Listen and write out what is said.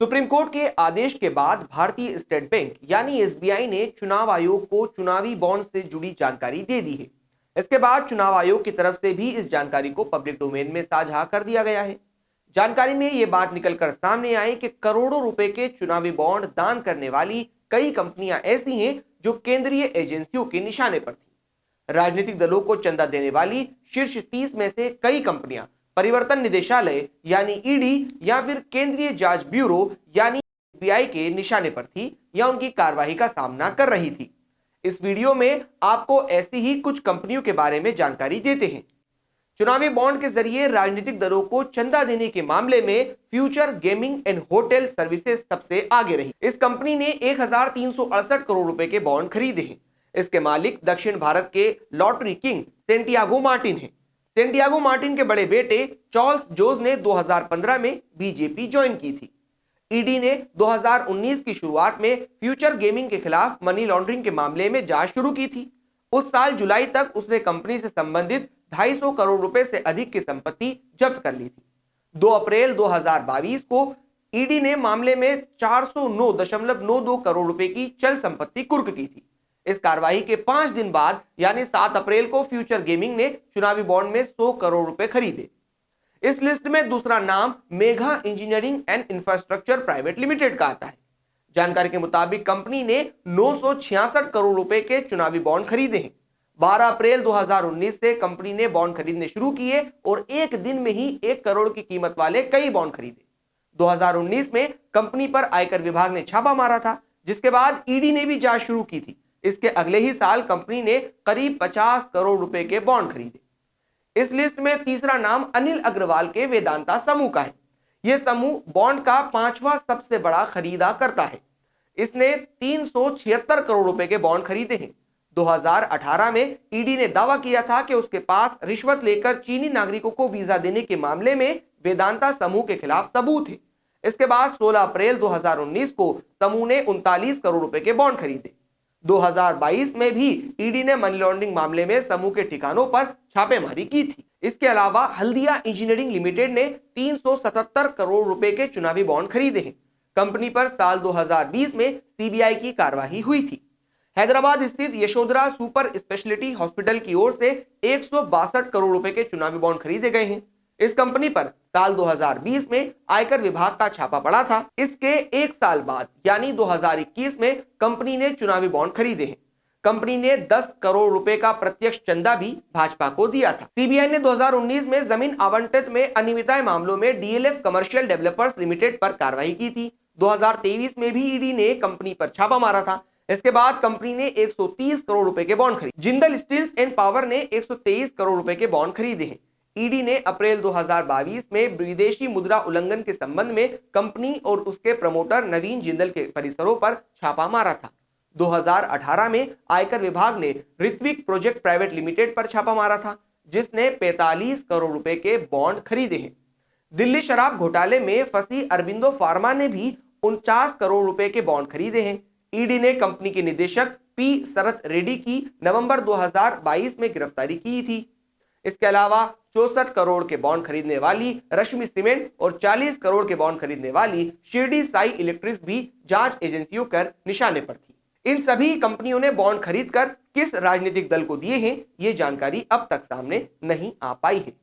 Supreme court के आदेश के बाद भारतीय स्टेट बैंक यानी एसबीआई ने चुनाव आयोग को चुनावी बॉन्ड से जुड़ी जानकारी दे दी है। इसके बाद चुनाव आयोग की तरफ से भी इस जानकारी को पब्लिक डोमेन में साझा कर दिया गया है। जानकारी में यह बात निकलकर सामने आई कि करोड़ों रुपए के चुनावी बॉन्ड दान करने वाली कई कंपनियां ऐसी हैं जो केंद्रीय एजेंसियों के निशाने पर थी। राजनीतिक दलों को चंदा देने वाली शीर्ष 30 में से कई कंपनियां परिवर्तन निदेशालय यानी ईडी या फिर केंद्रीय जांच ब्यूरो यानी एसबीआई के निशाने पर थी या उनकी कार्रवाई का सामना कर रही थी। इस वीडियो में आपको ऐसी ही कुछ कंपनियों के बारे में जानकारी देते हैं। चुनावी बॉन्ड के जरिए राजनीतिक दलों को चंदा देने के मामले में future gaming and hotel services सबसे आगे रही। इस कंपनी ने 1368 करोड़ रुपए के बॉन्ड खरीदे हैं। इसके मालिक दक्षिण भारत के लॉटरी किंग सेंटियागो मार्टिन है। सेंटियागो मार्टिन के बड़े बेटे चार्ल्स जोज ने 2015 में बीजेपी ज्वाइन की थी। ईडी ने 2019 की शुरुआत में फ्यूचर गेमिंग के खिलाफ मनी लॉन्ड्रिंग के मामले में जांच शुरू की थी। उस साल जुलाई तक उसने कंपनी से संबंधित 250 करोड़ रुपए से अधिक की संपत्ति जब्त कर ली थी। 2 अप्रैल 2022 को ईडी ने मामले में 409.92 करोड़ रुपए की चल संपत्ति कुर्क की थी। इस कार्रवाई के 5 दिन बाद यानी 7 अप्रैल को फ्यूचर गेमिंग ने चुनावी बॉन्ड में 100 करोड़ रुपए खरीदे। इस लिस्ट में दूसरा नाम Megha engineering and infrastructure private limited का आता है। जानकारी के मुताबिक कंपनी ने 966 करोड़ रुपए के चुनावी बॉन्ड खरीदे हैं। 12 अप्रैल 2019 से कंपनी ने बॉन्ड खरीदने शुरू किए और एक दिन में ही 1 करोड़ की कीमत वाले कई बॉन्ड खरीदे। 2019 में कंपनी पर आयकर विभाग ने छापा मारा था, जिसके बाद ईडी ने भी जांच शुरू की थी। इसके अगले ही साल कंपनी ने करीब 50 करोड़ रुपए के बॉन्ड खरीदे। इस लिस्ट में तीसरा नाम अनिल अग्रवाल के वेदांता समूह का है। यह समूह बॉन्ड का 5वां सबसे बड़ा खरीदा करता है। इसने 376 करोड़ रुपए के बॉन्ड खरीदे हैं। 2018 में ईडी ने दावा किया था कि उसके पास रिश्वत लेकर चीनी नागरिकों को वीजा देने के मामले में वेदांता समूह के खिलाफ सबूत है। इसके बाद 16 अप्रैल 2019 को समूह ने 39 करोड़ रुपए के बॉन्ड खरीदे। 2022 में भी ईडी ने मनी लॉन्ड्रिंग मामले में समूह के ठिकानों पर छापेमारी की थी। इसके अलावा हल्दिया इंजीनियरिंग लिमिटेड ने 377 करोड़ रुपए के चुनावी बॉन्ड खरीदे हैं। कंपनी पर साल 2020 में सीबीआई की कार्रवाई हुई थी। हैदराबाद स्थित यशोधरा सुपर स्पेशलिटी हॉस्पिटल की ओर से 162 करोड़ रुपए के चुनावी बॉन्ड खरीदे गए हैं। इस कंपनी पर साल 2020 में आयकर विभाग का छापा पड़ा था। इसके एक साल बाद यानी 2021 में कंपनी ने चुनावी बॉन्ड खरीदे हैं। कंपनी ने 10 करोड़ रुपए का प्रत्यक्ष चंदा भी भाजपा को दिया था। सीबीआई ने 2019 में जमीन आवंटित में अनियमितता मामलों में डीएलएफ कमर्शियल डेवलपर्स लिमिटेड पर कार्रवाई की थी। 2023 में भी ईडी ने कंपनी पर छापा मारा था। इसके बाद कंपनी ने 130 करोड़ रुपए के बॉन्ड खरीदे। जिंदल स्टील्स एंड पावर ने 123 करोड़ रुपए के बॉन्ड खरीदे हैं। ईडी ने अप्रैल 2022 में विदेशी मुद्रा उल्लंघन के संबंध में कंपनी और उसके प्रमोटर नवीन जिंदल के परिसरों पर छापा मारा था। 2018 में आयकर विभाग ने ऋत्विक प्रोजेक्ट प्राइवेट लिमिटेड पर छापा मारा था, जिसने 45 करोड़ रुपए के बॉन्ड खरीदे हैं। दिल्ली शराब घोटाले में फंसी अरबिंदो फार्मा ने भी 49 करोड़ रुपए के बॉन्ड खरीदे हैं। ईडी ने कंपनी के निदेशक पी शरत रेड्डी की नवंबर 2022 में गिरफ्तारी की थी। इसके अलावा 64 करोड़ के बॉन्ड खरीदने वाली रश्मि सीमेंट और 40 करोड़ के बॉन्ड खरीदने वाली शिरडी साई इलेक्ट्रिक्स भी जांच एजेंसियों कर निशाने पर थी। इन सभी कंपनियों ने बॉन्ड खरीदकर किस राजनीतिक दल को दिए हैं, ये जानकारी अब तक सामने नहीं आ पाई है।